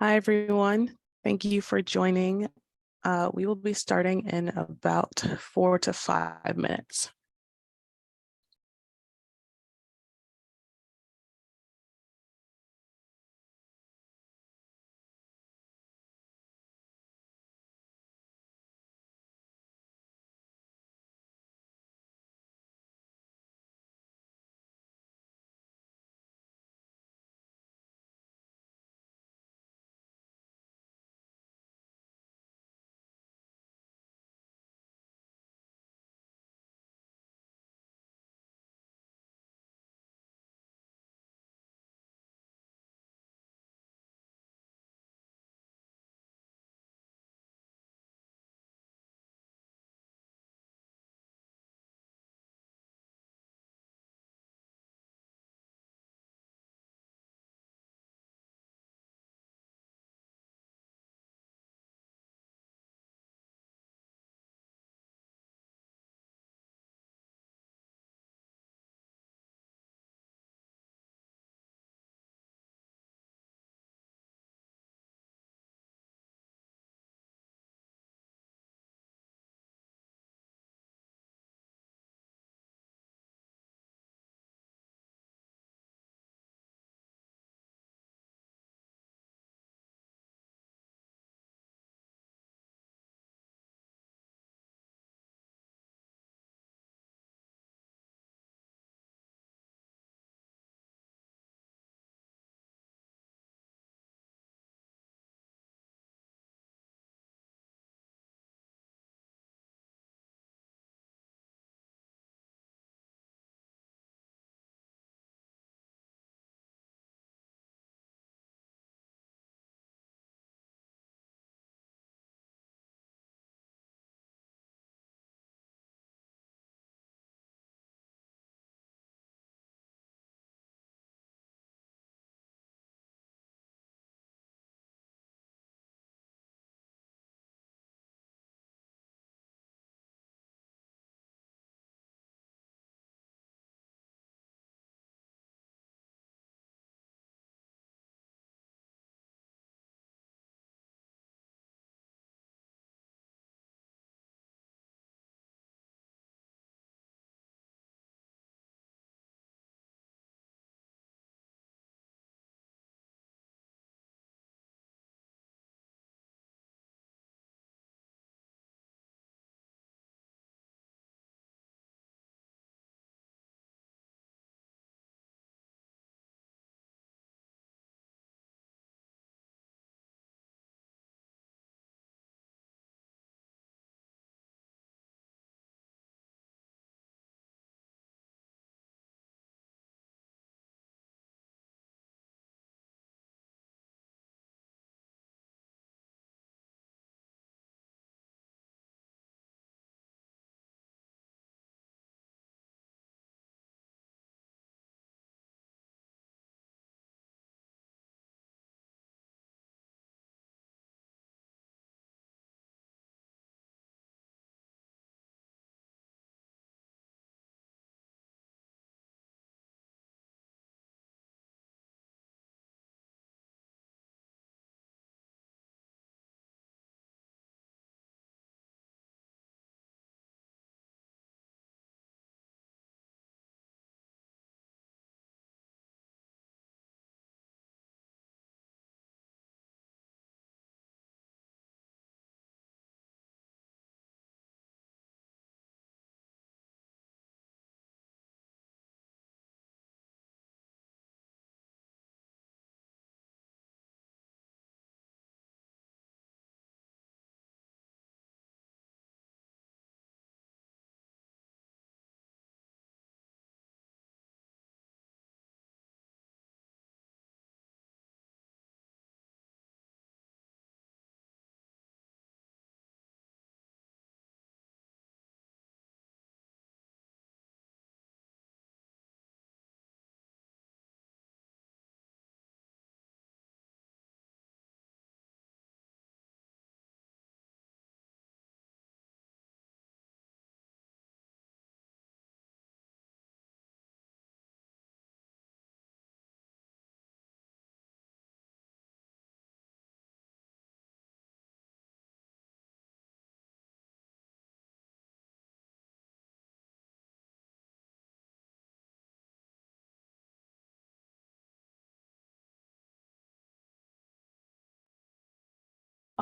Hi, everyone. Thank you for joining. We will be starting in about 4 to 5 minutes.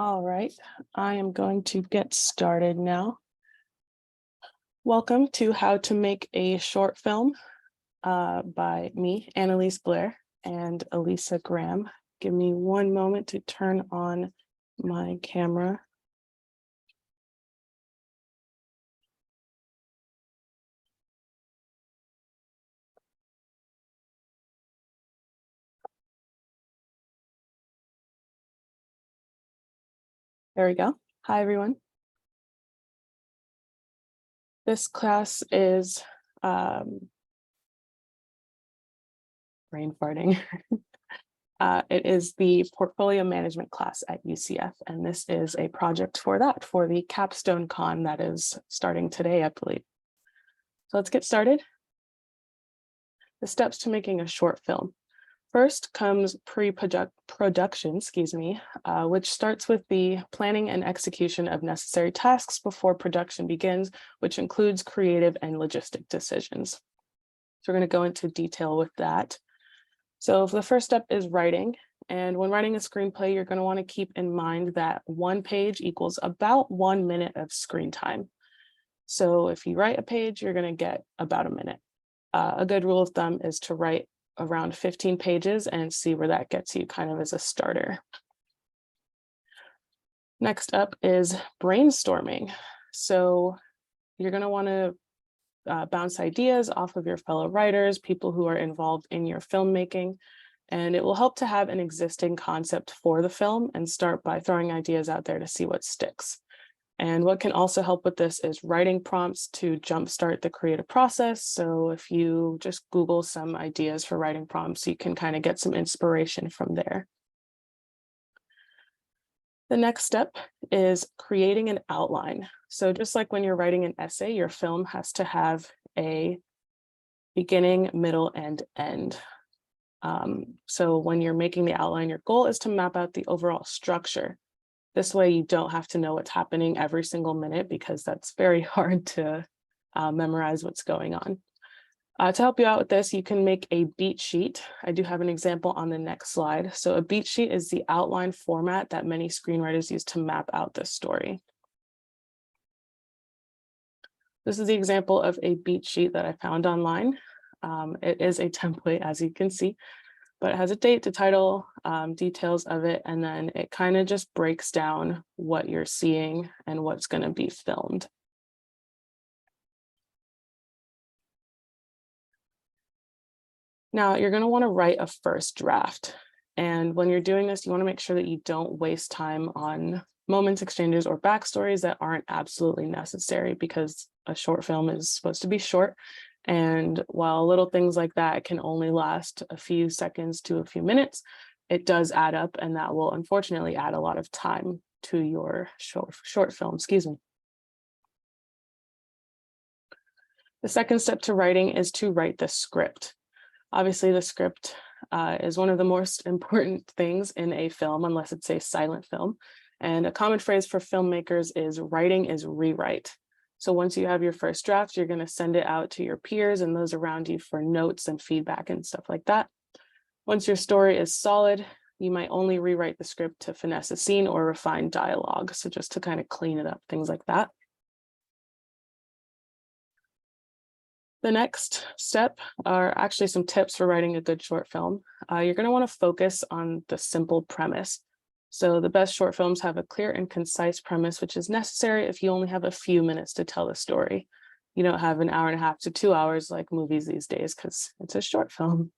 All right, I am going to get started now. Welcome to How to Make a Short Film by me, Annalise Blair, and Elisa Graham. Give me one moment to turn on my camera. There we go. Hi, everyone. This class is brain farting. It is the portfolio management class at UCF, and this is a project for that, for the Capstone Con that is starting today, I believe. So let's get started. The steps to making a short film. First comes pre-production, which starts with the planning and execution of necessary tasks before production begins, which includes creative and logistic decisions. So we're going to go into detail with that. So the first step is writing. And when writing a screenplay, you're going to want to keep in mind that one page equals about 1 minute of screen time. So if you write a page, you're going to get about a minute. A good rule of thumb is to write around 15 pages and see where that gets you kind of as a starter. Next up is brainstorming. So you're going to want to bounce ideas off of your fellow writers, people who are involved in your filmmaking, and it will help to have an existing concept for the film and start by throwing ideas out there to see what sticks. And what can also help with this is writing prompts to jumpstart the creative process. So if you just Google some ideas for writing prompts, you can kind of get some inspiration from there. The next step is creating an outline. So just like when you're writing an essay, your film has to have a beginning, middle, and end. So when you're making the outline, your goal is to map out the overall structure. This way you don't have to know what's happening every single minute, because that's very hard to memorize what's going on. To help you out with this, you can make a beat sheet. I do have an example on the next slide. So a beat sheet is the outline format that many screenwriters use to map out the story. This is the example of a beat sheet that I found online. It is a template, as you can see, but it has a date, the title, details of it, and then it kind of just breaks down what you're seeing and what's going to be filmed. Now, you're going to want to write a first draft. And when you're doing this, you want to make sure that you don't waste time on moments, exchanges, or backstories that aren't absolutely necessary, because a short film is supposed to be short. And while little things like that can only last a few seconds to a few minutes, it does add up, and that will unfortunately add a lot of time to your short film, The second step to writing is to write the script. Obviously, the script is one of the most important things in a film, unless it's a silent film. And a common phrase for filmmakers is writing is rewrite. So once you have your first draft, you're going to send it out to your peers and those around you for notes and feedback and stuff like that. Once your story is solid, you might only rewrite the script to finesse a scene or refine dialogue. So just to kind of clean it up, things like that. The next step are actually some tips for writing a good short film. You're going to want to focus on the simple premise. So the best short films have a clear and concise premise, which is necessary if you only have a few minutes to tell the story. You don't have an hour and a half to 2 hours like movies these days, because it's a short film.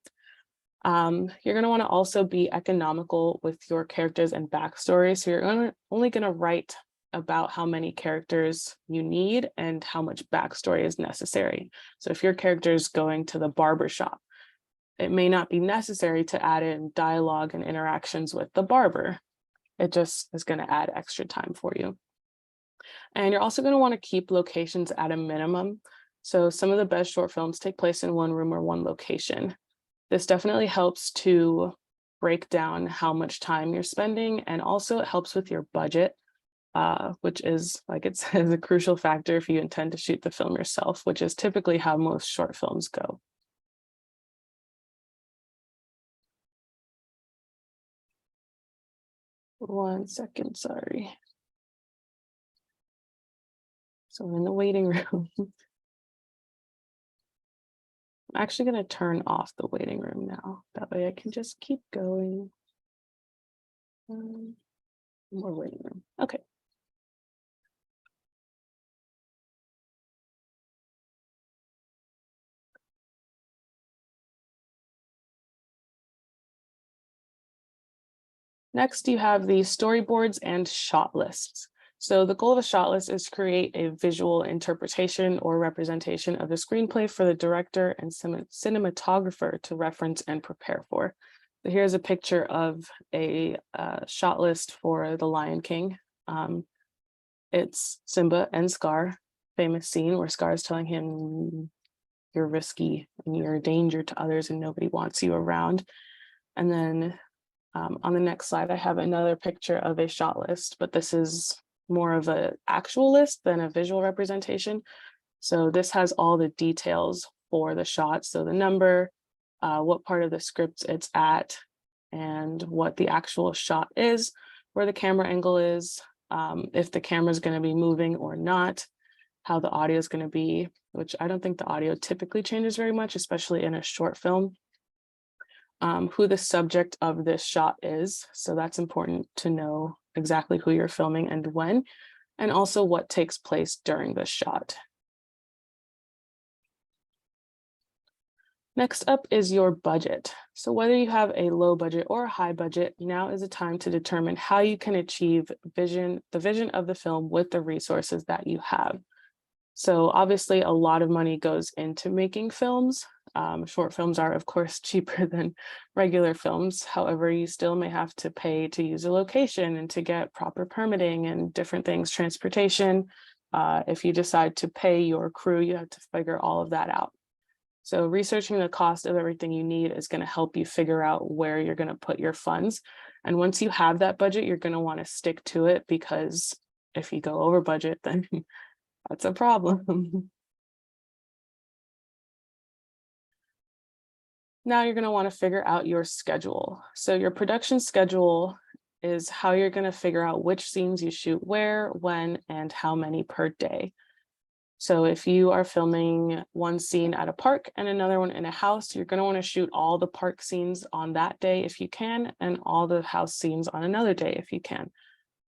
You're going to want to also be economical with your characters and backstory. So you're only going to write about how many characters you need and how much backstory is necessary. So if your character is going to the barber shop, it may not be necessary to add in dialogue and interactions with the barber. It just is going to add extra time for you. And you're also going to want to keep locations at a minimum. So some of the best short films take place in one room or one location. This definitely helps to break down how much time you're spending, and also it helps with your budget, which is, like it says, a crucial factor if you intend to shoot the film yourself, which is typically how most short films go. 1 second, sorry. So I'm in the waiting room. I'm actually going to turn off the waiting room now. That way I can just keep going. More waiting room. Okay. Next, you have the storyboards and shot lists. So the goal of a shot list is to create a visual interpretation or representation of the screenplay for the director and cinematographer to reference and prepare for. So here's a picture of a shot list for The Lion King. It's Simba and Scar, famous scene where Scar is telling him, "You're risky and you're a danger to others and nobody wants you around." And then on the next slide, I have another picture of a shot list, but this is more of an actual list than a visual representation. So this has all the details for the shot. So the number, what part of the script it's at, and what the actual shot is, where the camera angle is, if the camera is going to be moving or not, how the audio is going to be, which I don't think the audio typically changes very much, especially in a short film. Who the subject of this shot is. So that's important to know exactly who you're filming and when, and also what takes place during the shot. Next up is your budget. So whether you have a low budget or a high budget, now is the time to determine how you can achieve the vision of the film with the resources that you have. So obviously a lot of money goes into making films. Short films are, of course, cheaper than regular films. However, you still may have to pay to use a location and to get proper permitting and different things, transportation. If you decide to pay your crew, you have to figure all of that out. So researching the cost of everything you need is going to help you figure out where you're going to put your funds. And once you have that budget, you're going to want to stick to it, because if you go over budget, then that's a problem. Now you're going to want to figure out your schedule. So your production schedule is how you're going to figure out which scenes you shoot where, when, and how many per day. So if you are filming one scene at a park and another one in a house, you're going to want to shoot all the park scenes on that day if you can, and all the house scenes on another day if you can,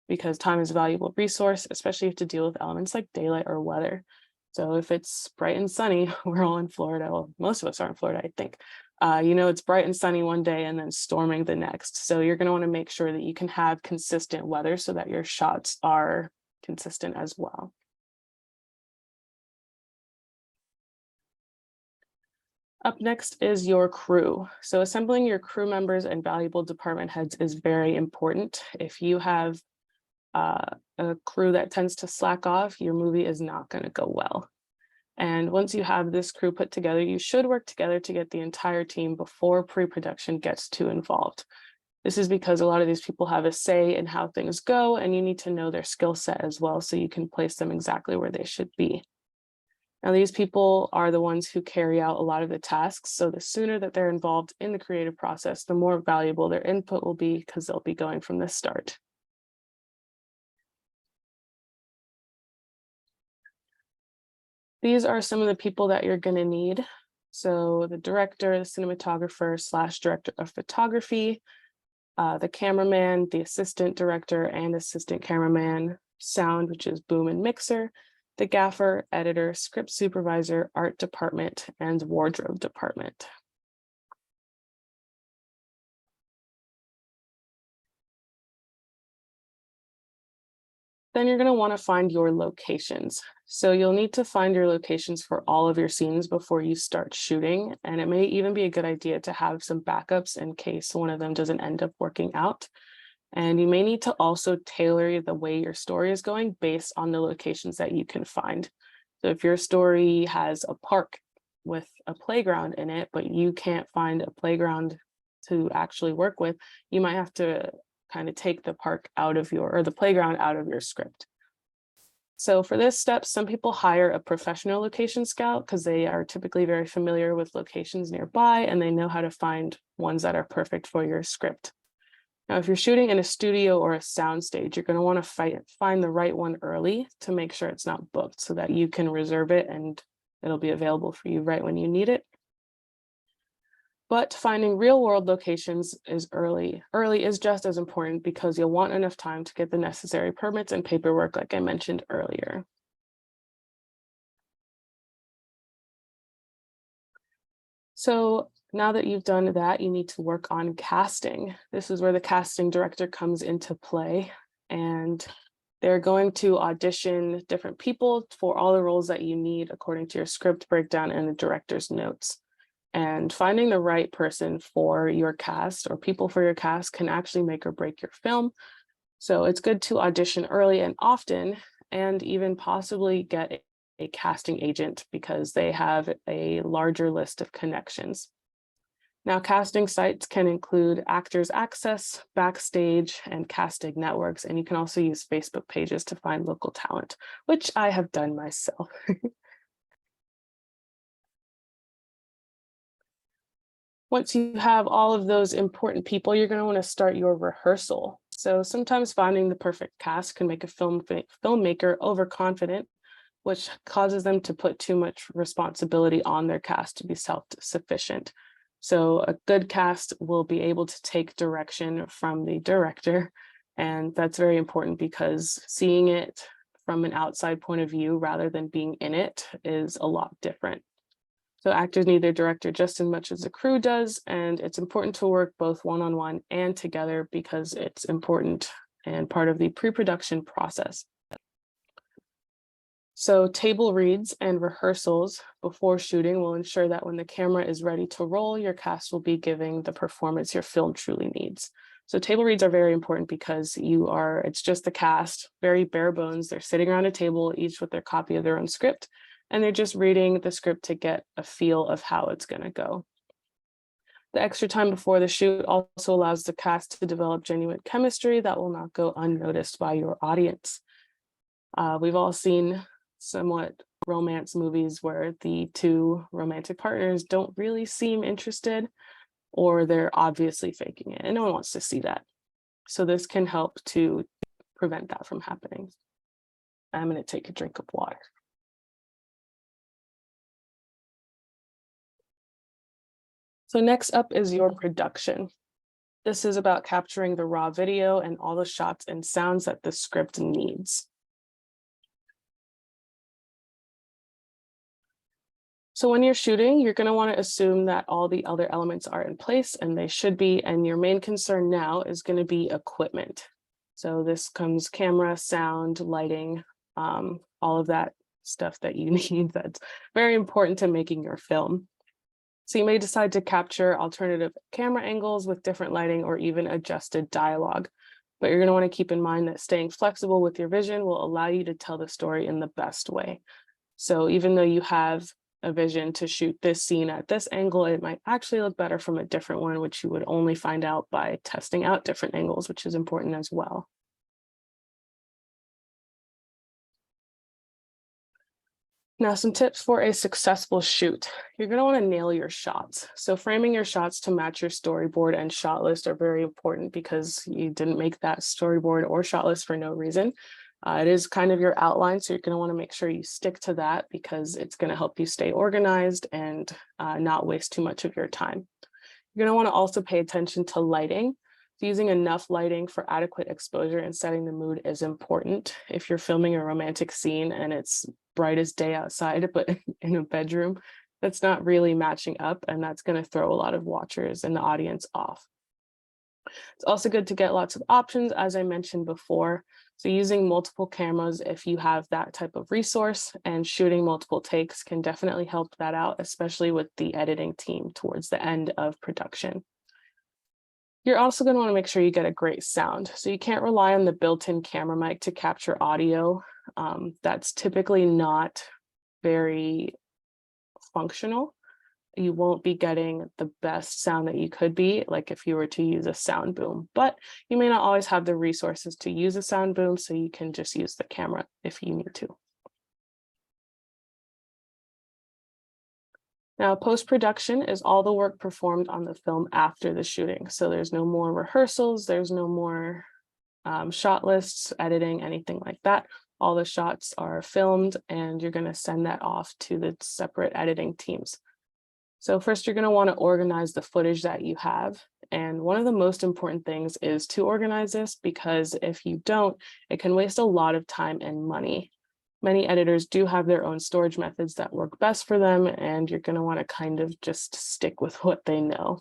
because time is a valuable resource, especially if you have to deal with elements like daylight or weather. So if it's bright and sunny, we're all in Florida. Well, most of us are in Florida, I think. It's bright and sunny one day and then storming the next. So you're going to want to make sure that you can have consistent weather so that your shots are consistent as well. Up next is your crew. So assembling your crew members and valuable department heads is very important. If you have a crew that tends to slack off, your movie is not going to go well. And once you have this crew put together, you should work together to get the entire team before pre-production gets too involved. This is because a lot of these people have a say in how things go, and you need to know their skill set as well so you can place them exactly where they should be. Now, these people are the ones who carry out a lot of the tasks, so the sooner that they're involved in the creative process, the more valuable their input will be, because they'll be going from the start. These are some of the people that you're going to need. So the director, the cinematographer / director of photography, the cameraman, the assistant director and assistant cameraman, sound, which is boom and mixer, the gaffer, editor, script supervisor, art department, and wardrobe department. Then you're going to want to find your locations. So you'll need to find your locations for all of your scenes before you start shooting. And it may even be a good idea to have some backups in case one of them doesn't end up working out. And you may need to also tailor the way your story is going based on the locations that you can find. So if your story has a park with a playground in it, but you can't find a playground to actually work with, you might have to kind of take the park out of or the playground out of your script. So for this step, some people hire a professional location scout because they are typically very familiar with locations nearby and they know how to find ones that are perfect for your script. Now, if you're shooting in a studio or a soundstage, you're going to want to find the right one early to make sure it's not booked so that you can reserve it and it'll be available for you right when you need it. But finding real world locations is early. Early is just as important because you'll want enough time to get the necessary permits and paperwork like I mentioned earlier. So now that you've done that, you need to work on casting. This is where the casting director comes into play, and they're going to audition different people for all the roles that you need according to your script breakdown and the director's notes. And finding the right person for your cast or people for your cast can actually make or break your film. So it's good to audition early and often, and even possibly get a casting agent because they have a larger list of connections. Now, casting sites can include Actors Access, Backstage, and casting networks, and you can also use Facebook pages to find local talent, which I have done myself. Once you have all of those important people, you're going to want to start your rehearsal. So sometimes finding the perfect cast can make a filmmaker overconfident, which causes them to put too much responsibility on their cast to be self-sufficient. So a good cast will be able to take direction from the director. And that's very important because seeing it from an outside point of view rather than being in it is a lot different. So actors need their director just as much as the crew does, and it's important to work both one-on-one and together because it's important and part of the pre-production process. So table reads and rehearsals before shooting will ensure that when the camera is ready to roll, your cast will be giving the performance your film truly needs. So table reads are very important because it's just the cast, very bare bones. They're sitting around a table, each with their copy of their own script, and they're just reading the script to get a feel of how it's going to go. The extra time before the shoot also allows the cast to develop genuine chemistry that will not go unnoticed by your audience. We've all seen somewhat romance movies where the two romantic partners don't really seem interested, or they're obviously faking it, and no one wants to see that. So this can help to prevent that from happening. I'm going to take a drink of water. So next up is your production. This is about capturing the raw video and all the shots and sounds that the script needs. So when you're shooting, you're going to want to assume that all the other elements are in place, and they should be, and your main concern now is going to be equipment. So this comes camera, sound, lighting, all of that stuff that you need that's very important to making your film. So you may decide to capture alternative camera angles with different lighting or even adjusted dialogue. But you're going to want to keep in mind that staying flexible with your vision will allow you to tell the story in the best way. So even though you have a vision to shoot this scene at this angle, it might actually look better from a different one, which you would only find out by testing out different angles, which is important as well. Now, some tips for a successful shoot. You're going to want to nail your shots. So framing your shots to match your storyboard and shot list are very important because you didn't make that storyboard or shot list for no reason. It is kind of your outline, so you're going to want to make sure you stick to that because it's going to help you stay organized and not waste too much of your time. You're going to want to also pay attention to lighting. Using enough lighting for adequate exposure and setting the mood is important. If you're filming a romantic scene and it's bright as day outside, but in a bedroom, that's not really matching up, and that's going to throw a lot of watchers and the audience off. It's also good to get lots of options, as I mentioned before. So using multiple cameras, if you have that type of resource, and shooting multiple takes can definitely help that out, especially with the editing team towards the end of production. You're also going to want to make sure you get a great sound. So you can't rely on the built-in camera mic to capture audio. That's typically not very functional. You won't be getting the best sound that you could be, like if you were to use a sound boom, but you may not always have the resources to use a sound boom, so you can just use the camera if you need to. Now, post-production is all the work performed on the film after the shooting. So there's no more rehearsals, there's no more shot lists, editing, anything like that. All the shots are filmed and you're going to send that off to the separate editing teams. So first, you're going to want to organize the footage that you have. And one of the most important things is to organize this, because if you don't, it can waste a lot of time and money. Many editors do have their own storage methods that work best for them, and you're going to want to kind of just stick with what they know.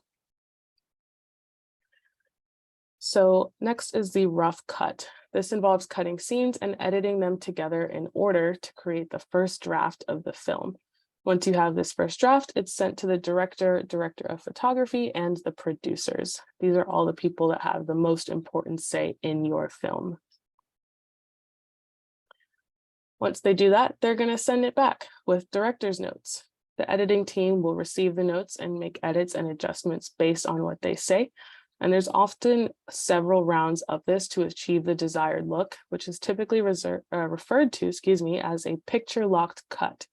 So next is the rough cut. This involves cutting scenes and editing them together in order to create the first draft of the film. Once you have this first draft, it's sent to the director, director of photography, and the producers. These are all the people that have the most important say in your film. Once they do that, they're going to send it back with director's notes. The editing team will receive the notes and make edits and adjustments based on what they say. And there's often several rounds of this to achieve the desired look, which is typically referred to, as a picture-locked cut.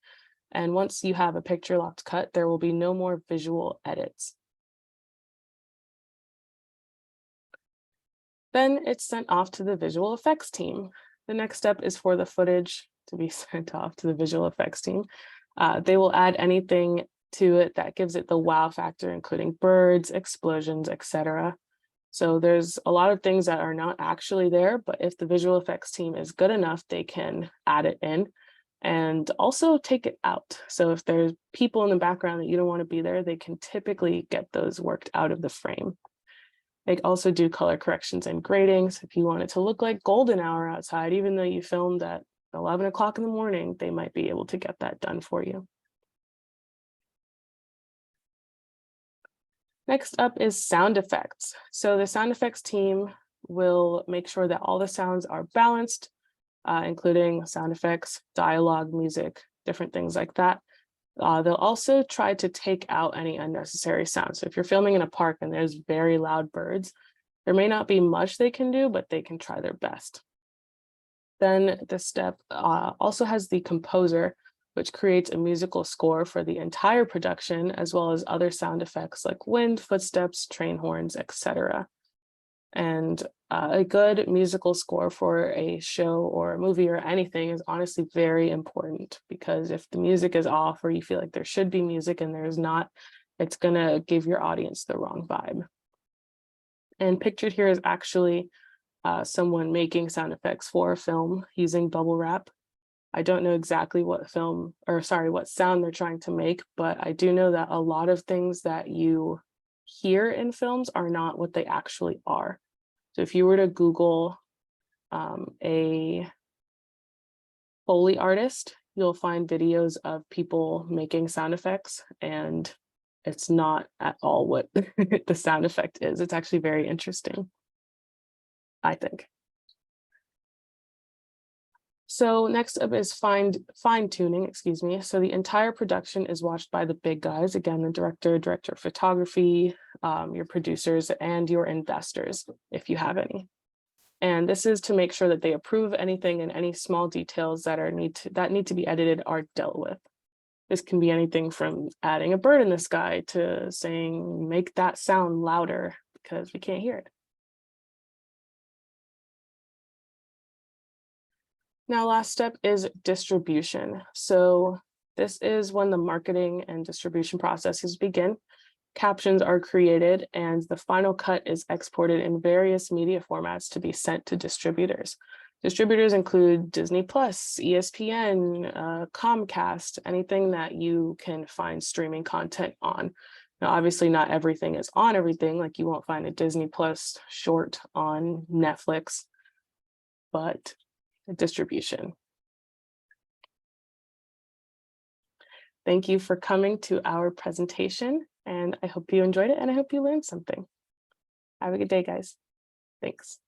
And once you have a picture-locked cut, there will be no more visual edits. Then it's sent off to the visual effects team. The next step is for the footage to be sent off to the visual effects team. They will add anything to it that gives it the wow factor, including birds, explosions, etc. So there's a lot of things that are not actually there, but if the visual effects team is good enough, they can add it in and also take it out. So if there's people in the background that you don't want to be there, they can typically get those worked out of the frame. They also do color corrections and gradings. If you want it to look like golden hour outside, even though you filmed at 11 o'clock in the morning, they might be able to get that done for you. Next up is sound effects. So the sound effects team will make sure that all the sounds are balanced, including sound effects, dialogue, music, different things like that. They'll also try to take out any unnecessary sounds. So if you're filming in a park and there's very loud birds, there may not be much they can do, but they can try their best. Then this step also has the composer, which creates a musical score for the entire production, as well as other sound effects like wind, footsteps, train horns, etc. And a good musical score for a show or a movie or anything is honestly very important, because if the music is off or you feel like there should be music and there's not, it's going to give your audience the wrong vibe. And pictured here is actually someone making sound effects for a film using bubble wrap. I don't know exactly what sound they're trying to make, but I do know that a lot of things that you hear in films are not what they actually are. So if you were to Google a Foley artist, you'll find videos of people making sound effects, and it's not at all what the sound effect is. It's actually very interesting, I think. So next up is fine tuning, So the entire production is watched by the big guys. Again, the director of photography, your producers, and your investors, if you have any. And this is to make sure that they approve anything, and any small details that need to be edited are dealt with. This can be anything from adding a bird in the sky to saying, make that sound louder because we can't hear it. Now, last step is distribution. So this is when the marketing and distribution processes begin. Captions are created and the final cut is exported in various media formats to be sent to distributors. Distributors include Disney+, ESPN, Comcast, anything that you can find streaming content on. Now, obviously not everything is on everything, like you won't find a Disney+ short on Netflix, but distribution. Thank you for coming to our presentation, and I hope you enjoyed it and I hope you learned something. Have a good day, guys. Thanks.